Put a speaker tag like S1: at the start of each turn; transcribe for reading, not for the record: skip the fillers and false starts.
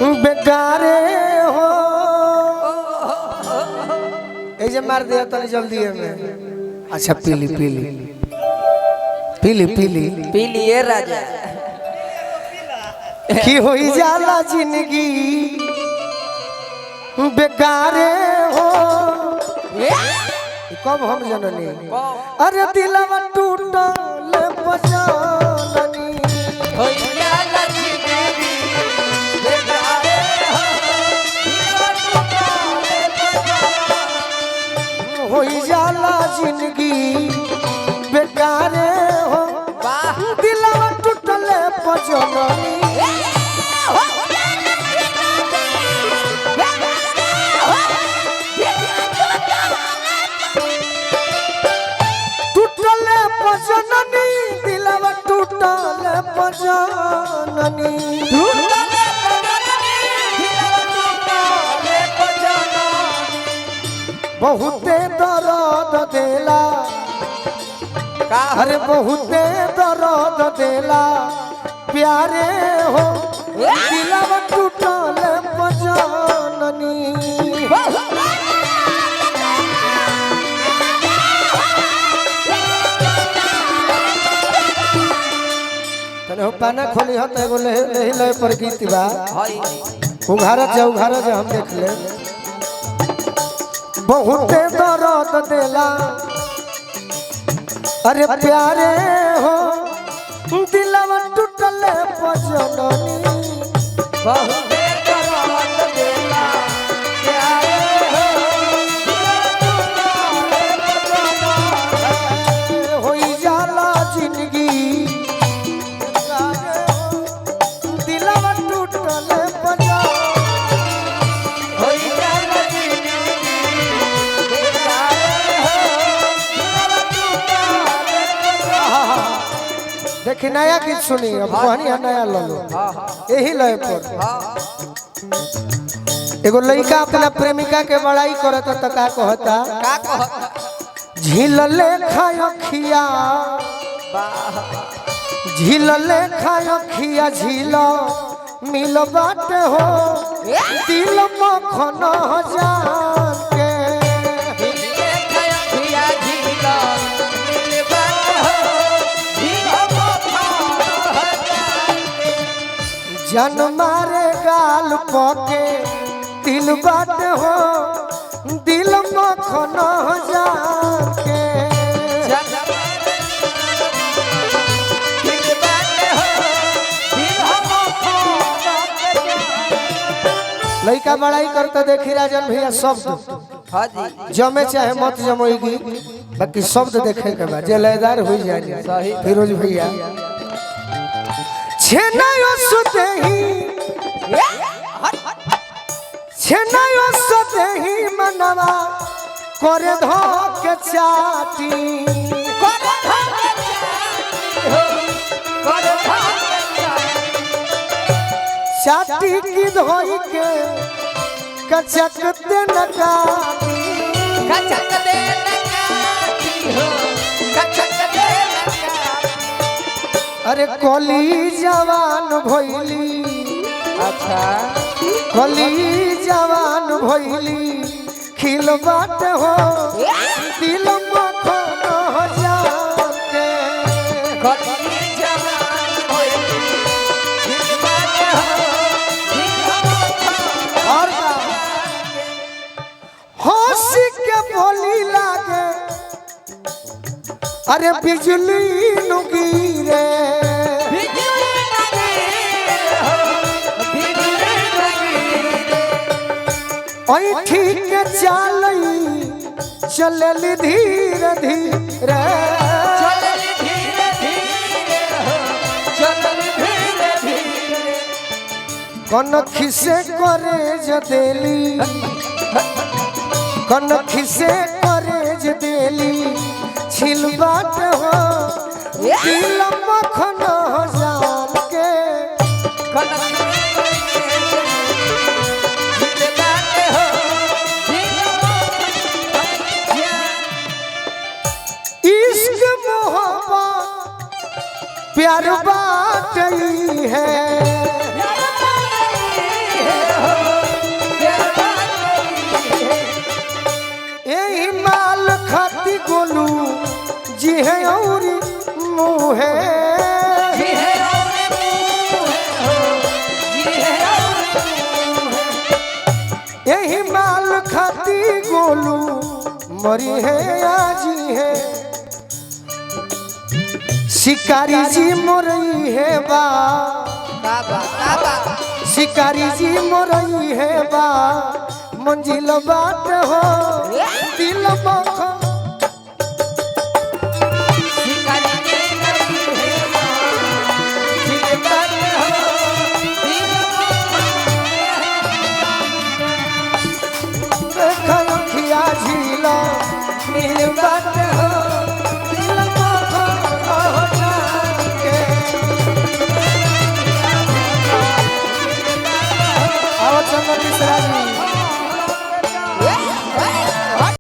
S1: बेकारे हो ऐसे मार दिया तनी जल्दी में। अच्छा पीली पीली पीली पीली
S2: पीली ये राजा
S1: की होई जाला जिंदगी बेकारे हो। कब हम जननी अरे दिलवा टूटल पजननी
S2: होई जाला जिंदगी बेकारे हो।
S1: होई जाला जिंदगी बेकारे हो दिलवा टूटल पजननी पजननी दिलवा टूटल पजननी बहुते दर्द देला अरे बहुते दर्द देला प्यारे हो दिलवा टूटल पजननी। हो पाना खोली हो तो एगो लेही लय पर गीत बा उघारत जा हम देख ले। बहुते दर्द देला अरे प्यारे हो दिलवा टूटल पजननी
S2: बहुते दर्द देला प्यारे हो।
S1: होई जाला जिंदगी देखी नया गीत सुनी अब कहानी नया लो यही लय पर एगो लड़का अपना प्रेमिका के बड़ाई करता तो का कहता झील लेखा अखिया झील लेखा अखिया झील मिल बाट हो दिल मखन हजार के जन मारे गाल पके दिल बाट हो दिल मखन हजार के लड़का बड़ाई करता देखी राजन भैया शब्द जमे चाहे मत जमोगी बाकी शब्द देखे के बाद जे लयदार हो जाए फिरोज भैया छेनायो सुतेही छेनायो सुतेही मनवा करे धोके चाटी चाटी की धोई के कचक दे नकाटी
S2: कचक दे नकाटी हो कचक दे नकाटी।
S1: अरे कली जवान भइली
S2: अच्छा
S1: कली जवान भइली खिल बाट हो दिल मखन हजार के
S2: कली जवान भइली खिल बाट हो दिल मखन
S1: और हंसी के बोली लागे अरे बिजली नु गिरे ठीक चालई चलली धीरे धीरे कन खिसे करे जदेली कन खिसे करे जदेली छिल बाट हो दिल मखन हजार के प्यार बात है मुँह है
S2: जी है और मुँह है हो, जी है और मुँह है।
S1: यही माल खाती गोलू मरी है आजी है शिकारी जी मोरई है बा
S2: काबा
S1: शिकारी जी मोरई है बा मंजिल बाट हो दिल मख
S2: शिकारी के नदी है दिल बात हो दिल
S1: खिया झील
S2: दिल बात हो
S1: दिल मख हो जान के आओ चंदन मिश्रा जी